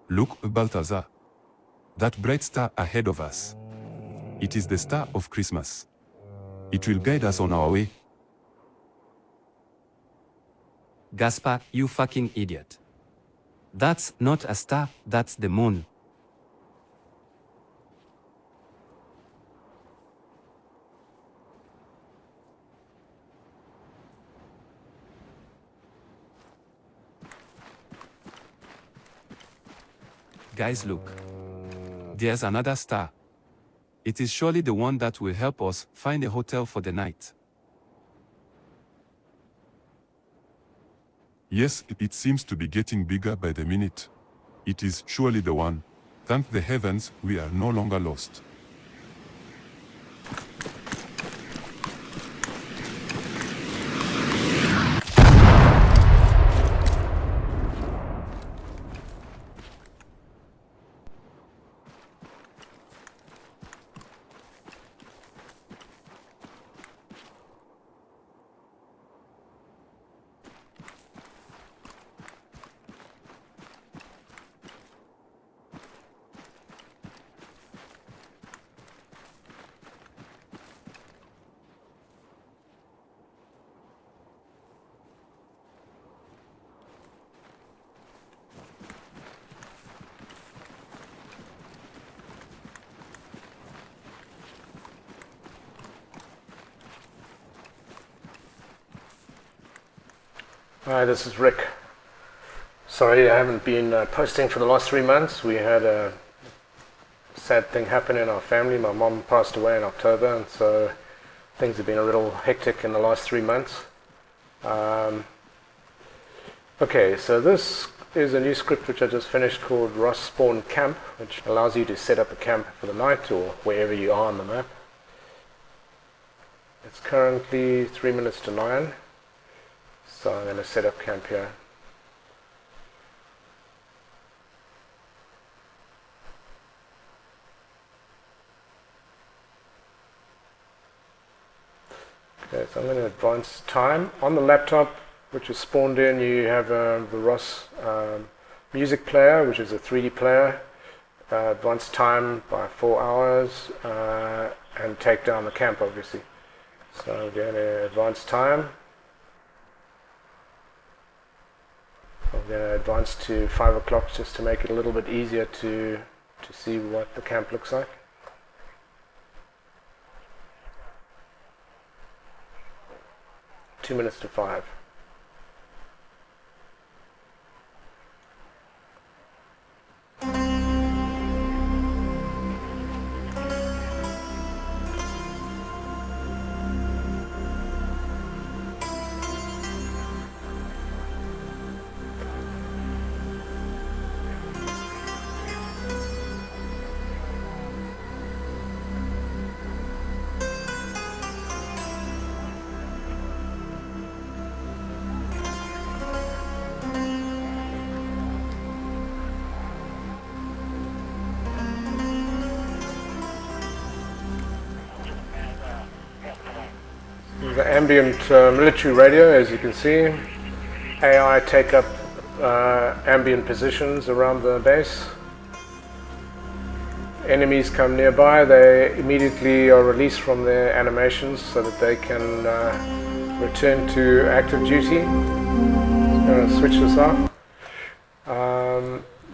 Look, Balthazar. That bright star ahead of us. It is the star of Christmas. It will guide us on our way. Gaspar, you fucking idiot. That's not a star, that's the moon. Guys, look. There's another star. It is surely the one that will help us find a hotel for the night. Yes, it seems to be getting bigger by the minute. It is surely the one. Thank the heavens, we are no longer lost. Hi, this is Rick. Sorry I haven't been posting for the last 3 months. We had a sad thing happen in our family. My mom passed away in October, and so things have been a little hectic in the last 3 months. Okay, so this is a new script which I just finished called ROS Spawn Camp, which allows you to set up a camp for the night or wherever you are on the map. It's currently 3 minutes to 9. So I'm going to set up camp here. Okay, so I'm going to advance time. On the laptop, which is spawned in, you have the ROS music player, which is a 3D player. Advance time by 4 hours and take down the camp, obviously. So I'm going to advance time. I'm going to advance to 5 o'clock just to make it a little bit easier to see what the camp looks like. Two minutes to 5. The ambient military radio, as you can see. AI take up ambient positions around the base. Enemies come nearby, they immediately are released from their animations so that they can return to active duty. I'm going to switch this off.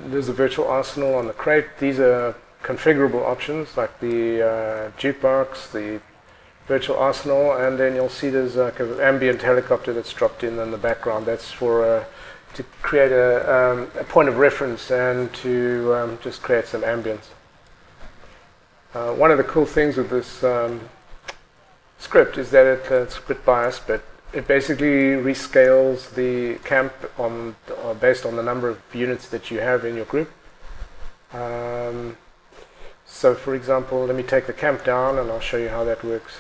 There's a virtual arsenal on the crate. These are configurable options like the jukebox, the virtual arsenal, and then you'll see there's a kind of ambient helicopter that's dropped in the background. That's for to create a point of reference and to just create some ambience. One of the cool things with this script is that it's script biased, but it basically rescales the camp based on the number of units that you have in your group. So for example, let me take the camp down and I'll show you how that works.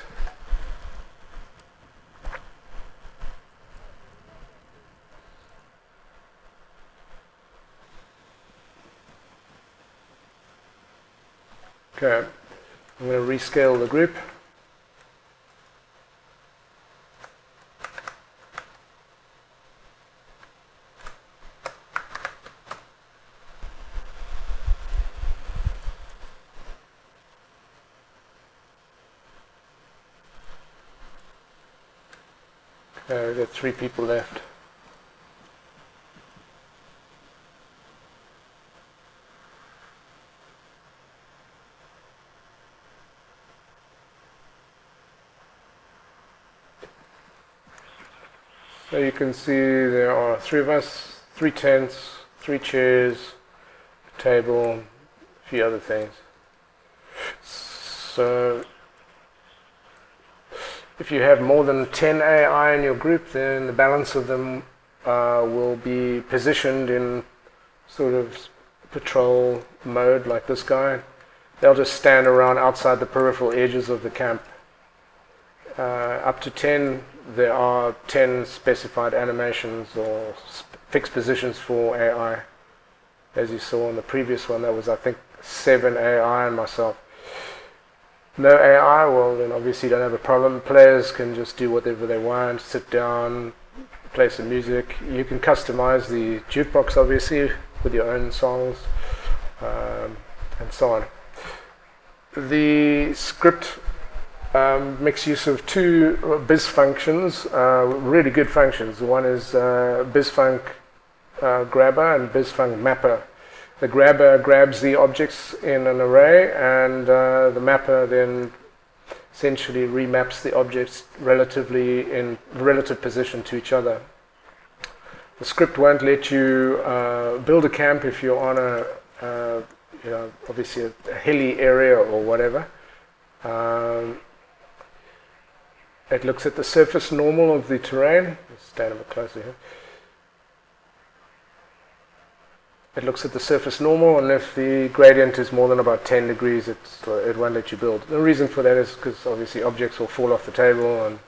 Okay, I'm going to rescale the group. Okay, we've got 3 people left. So you can see there are 3 of us, 3 tents, 3 chairs, a table, a few other things. So if you have more than 10 AI in your group, then the balance of them will be positioned in sort of patrol mode, like this guy. They'll just stand around outside the peripheral edges of the camp. Up to 10, there are 10 specified animations or fixed positions for AI. As you saw on the previous one, that was, I think, 7 AI and myself. No AI, well then obviously you don't have a problem. Players can just do whatever they want, sit down, play some music. You can customize the jukebox obviously with your own songs, and so on. The script makes use of 2 biz functions, really good functions. One is bizfunc grabber and bizfunc mapper. The grabber grabs the objects in an array, and the mapper then essentially remaps the objects relatively in relative position to each other. The script won't let you build a camp if you're on a obviously a hilly area or whatever. It looks at the surface normal of the terrain. Let's stand a bit closer here. It looks at the surface normal, and if the gradient is more than about 10 degrees, it won't let you build. The reason for that is because obviously objects will fall off the table, and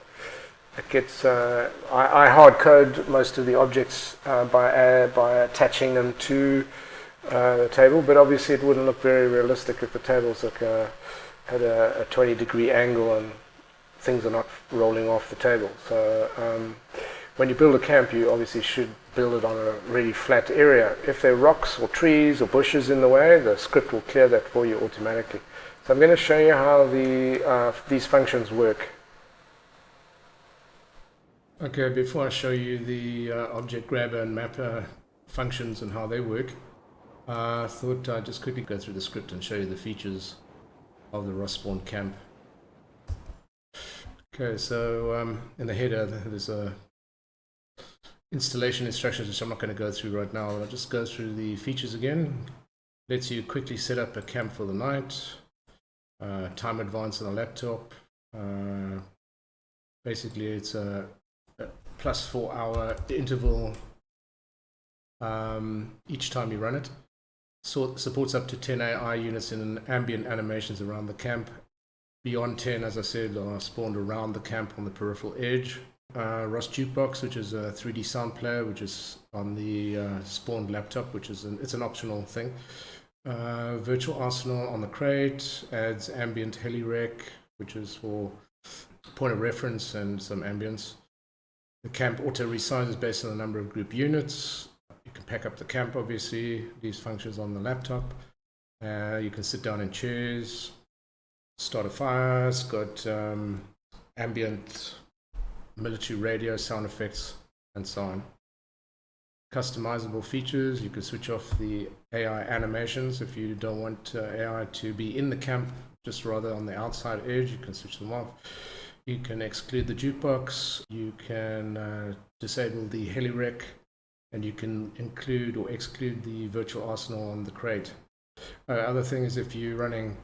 it gets. I hard code most of the objects by attaching them to the table, but obviously it wouldn't look very realistic if the table's like at a 20-degree angle and things are not rolling off the table. So when you build a camp, you obviously should build it on a really flat area. If there are rocks or trees or bushes in the way, the script will clear that for you automatically. So I'm going to show you how these functions work. Okay, before I show you the object grabber and mapper functions and how they work, I thought I'd just quickly go through the script and show you the features of the ROS Spawn Camp. Okay, so in the header there's a installation instructions, which I'm not going to go through right now. I'll just go through the features again. Lets you quickly set up a camp for the night, time advance on a laptop. Basically it's a plus 4-hour interval each time you run it. So supports up to 10 AI units in ambient animations around the camp. Beyond 10, as I said, are spawned around the camp on the peripheral edge. ROS Jukebox, which is a 3D sound player, which is on the spawned laptop, which is it's an optional thing. Virtual Arsenal on the crate, adds ambient heli-rec, which is for point of reference and some ambience. The camp auto resizes based on the number of group units. You can pack up the camp, obviously. These functions on the laptop. You can sit down in chairs, start a fire. It's got ambient military radio sound effects and so on. Customizable features. You can switch off the AI animations if you don't want AI to be in the camp, just rather on the outside edge. You can switch them off. You can exclude the jukebox. You can disable the heli-rec, and you can include or exclude the virtual arsenal on the crate. Other thing is, if you're running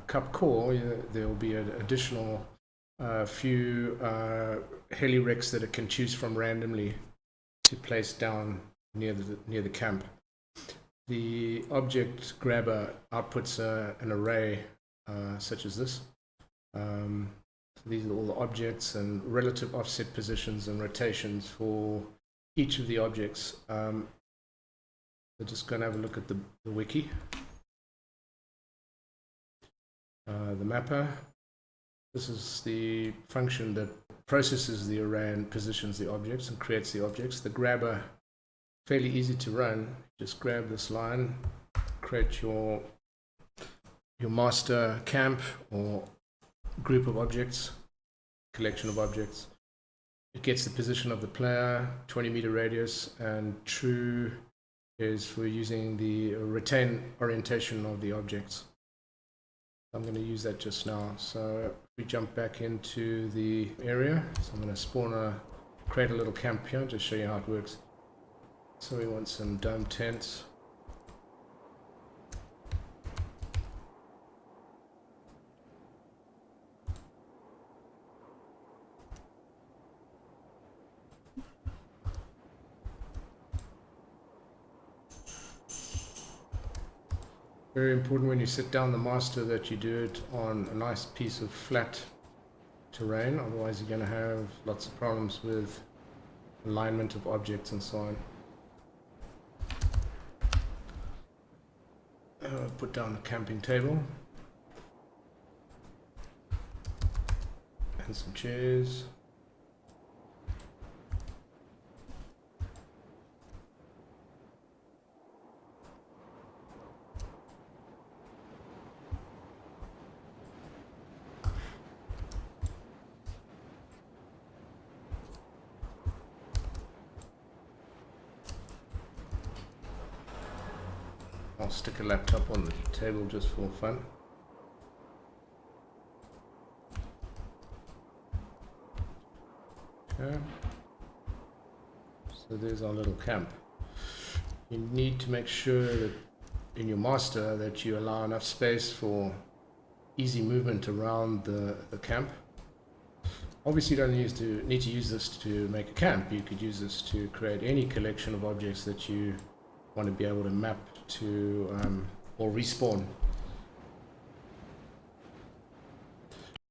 cup core, there will be an additional few heli-recs that it can choose from randomly to place down near the camp. The object grabber outputs an array such as this. These are all the objects and relative offset positions and rotations for each of the objects. We're just going to have a look at the wiki. The mapper. This is the function that processes the array and positions the objects and creates the objects. The grabber, fairly easy to run. Just grab this line, create your master camp or group of objects, collection of objects. it gets the position of the player, 20-meter radius, and true is for using the retain orientation of the objects. I'm going to use that just now. So we jump back into the area. So I'm going to create a little camp here to show you how it works. So we want some dome tents. Very important when you sit down the master that you do it on a nice piece of flat terrain, otherwise you're going to have lots of problems with alignment of objects and so on. Put down the camping table and some chairs. I'll stick a laptop on the table just for fun. Okay. So there's our little camp. You need to make sure that in your master that you allow enough space for easy movement around the camp. Obviously you don't need to use this to make a camp. You could use this to create any collection of objects that you want to be able to map to or respawn.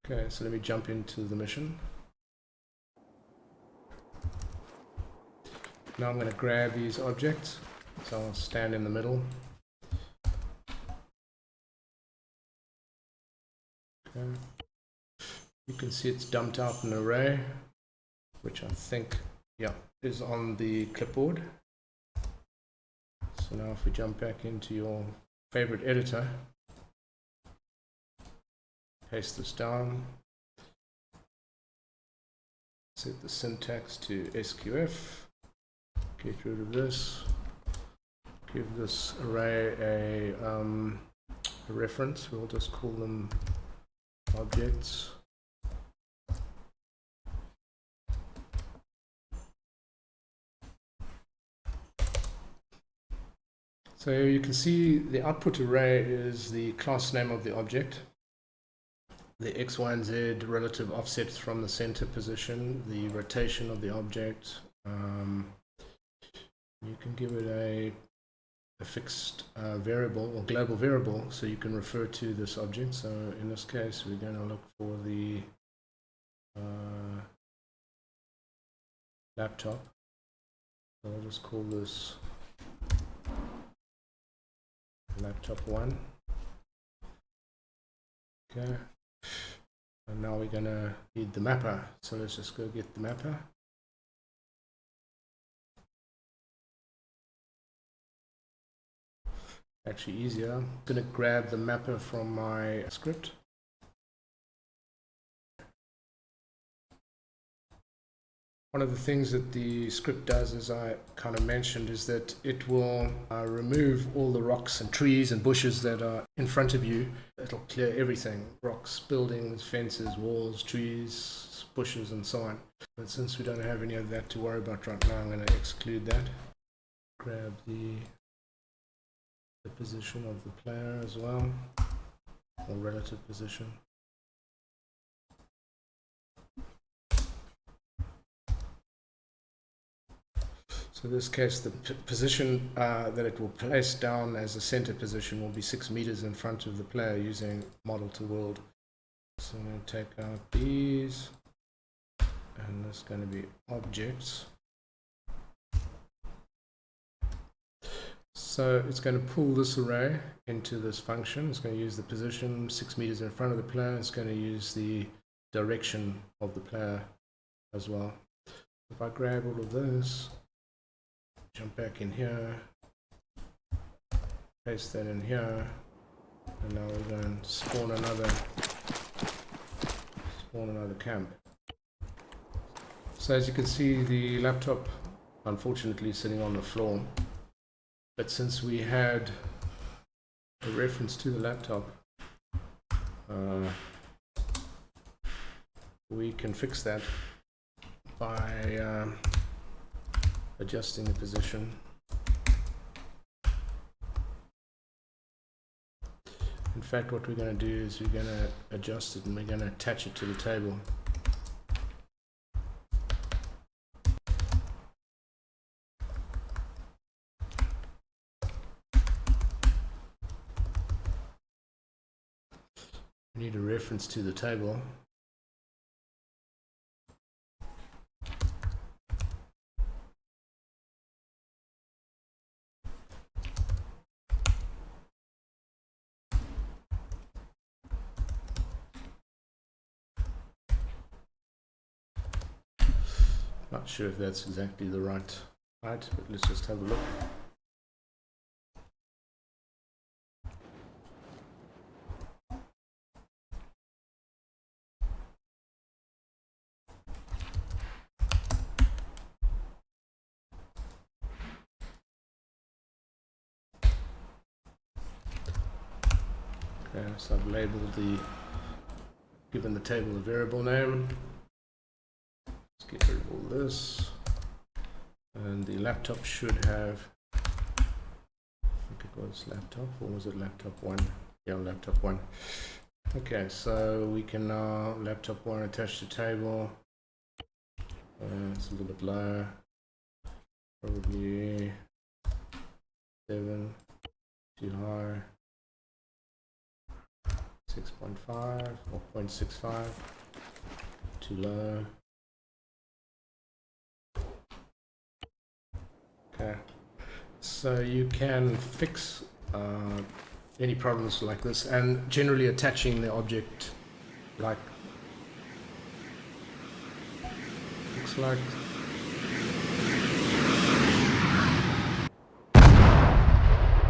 Okay, so let me jump into the mission. Now I'm going to grab these objects, so I'll stand in the middle. Okay. You can see it's dumped out an array, which I think, yeah, is on the clipboard. So now if we jump back into your favorite editor, paste this down, set the syntax to SQF, get rid of this, give this array a reference. We'll just call them objects. So you can see the output array is the class name of the object, the X, Y, and Z relative offset from the center position, the rotation of the object. You can give it a fixed variable or global variable, so you can refer to this object. So in this case, we're going to look for the laptop. So I'll just call this laptop 1. Okay, and now we're gonna need the mapper, so let's just go get the mapper. Actually easier, I'm gonna grab the mapper from my script. One of the things that the script does, as I kind of mentioned, is that it will remove all the rocks and trees and bushes that are in front of you. It'll clear everything: rocks, buildings, fences, walls, trees, bushes, and so on. But since we don't have any of that to worry about right now, I'm going to exclude that. Grab the position of the player as well, or relative position. So in this case, the position that it will place down as a center position will be 6 meters in front of the player using model to world. So I'm going to take out these, and that's going to be objects. So it's going to pull this array into this function. It's going to use the position 6 meters in front of the player. It's going to use the direction of the player as well. If I grab all of this, jump back in here, paste that in here, and now we're going to spawn another camp. So as you can see, the laptop unfortunately is sitting on the floor, but since we had a reference to the laptop, we can fix that by adjusting the position. In fact, what we're going to do is we're going to adjust it and we're going to attach it to the table. We need a reference to the table. Not sure if that's exactly the right height, but let's just have a look. Okay, so I've labeled given the table a variable name. Let's get rid of all this. And the laptop should have, I think it was laptop, or was it laptop 1? Yeah, laptop 1. Okay, so we can now, laptop 1 attached to table. It's a little bit lower, probably 7, too high. 6.5 or 0.65, too low. Okay, so you can fix any problems like this, and generally attaching the object like looks like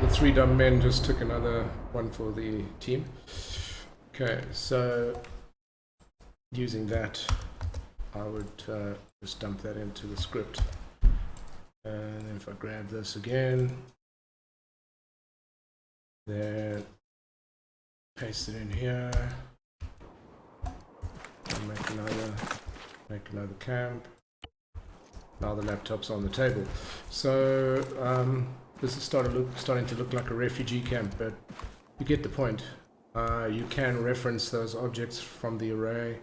the three dumb men just took another one for the team. Okay, so using that, I would just dump that into the script. And then if I grab this again, then paste it in here, and make another camp. Now the laptop's on the table. So this is starting to look like a refugee camp, but you get the point. You can reference those objects from the array,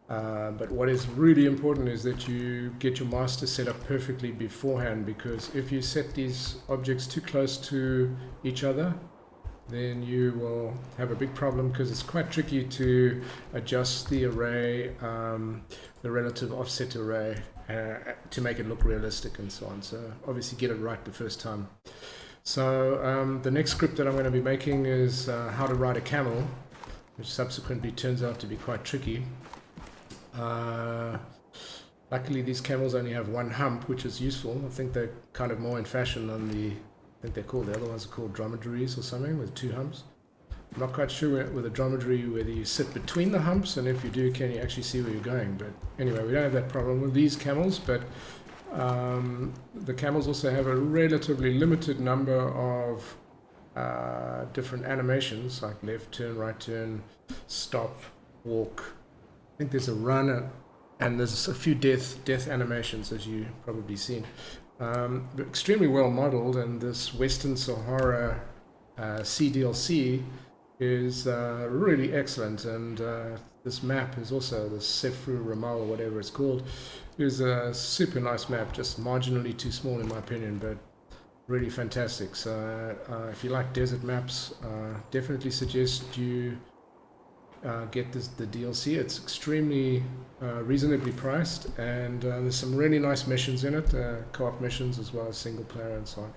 but what is really important is that you get your master set up perfectly beforehand, because if you set these objects too close to each other, then you will have a big problem, because it's quite tricky to adjust the array, the relative offset array, to make it look realistic and so on. So obviously get it right the first time. So the next script that I'm going to be making is how to ride a camel, which subsequently turns out to be quite tricky. Luckily these camels only have one hump, which is useful. I think they're kind of more in fashion than the other ones are called dromedaries or something, with 2 humps. I'm not quite sure with a dromedary whether you sit between the humps, and if you do, can you actually see where you're going. But anyway, we don't have that problem with these camels, but the camels also have a relatively limited number of different animations, like left turn, right turn, stop, walk. I think there's a run, and there's a few death animations, as you probably seen. Extremely well modeled, and this Western Sahara CDLC is really excellent. And this map is also the Sefru Ramal, or whatever it's called, is a super nice map, just marginally too small in my opinion, but really fantastic. So if you like desert maps, definitely suggest you get the DLC. It's extremely reasonably priced, and there's some really nice missions in it, co-op missions as well as single player and so on.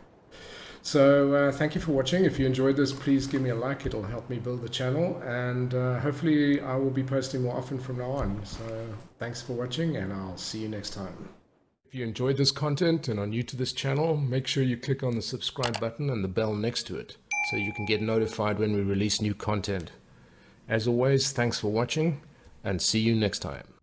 So thank you for watching. If you enjoyed this, please give me a like. It'll help me build the channel, and hopefully I will be posting more often from now on. So thanks for watching, and I'll see you next time. If you enjoyed this content and are new to this channel, make sure you click on the subscribe button and the bell next to it, so you can get notified when we release new content. As always, thanks for watching, and see you next time.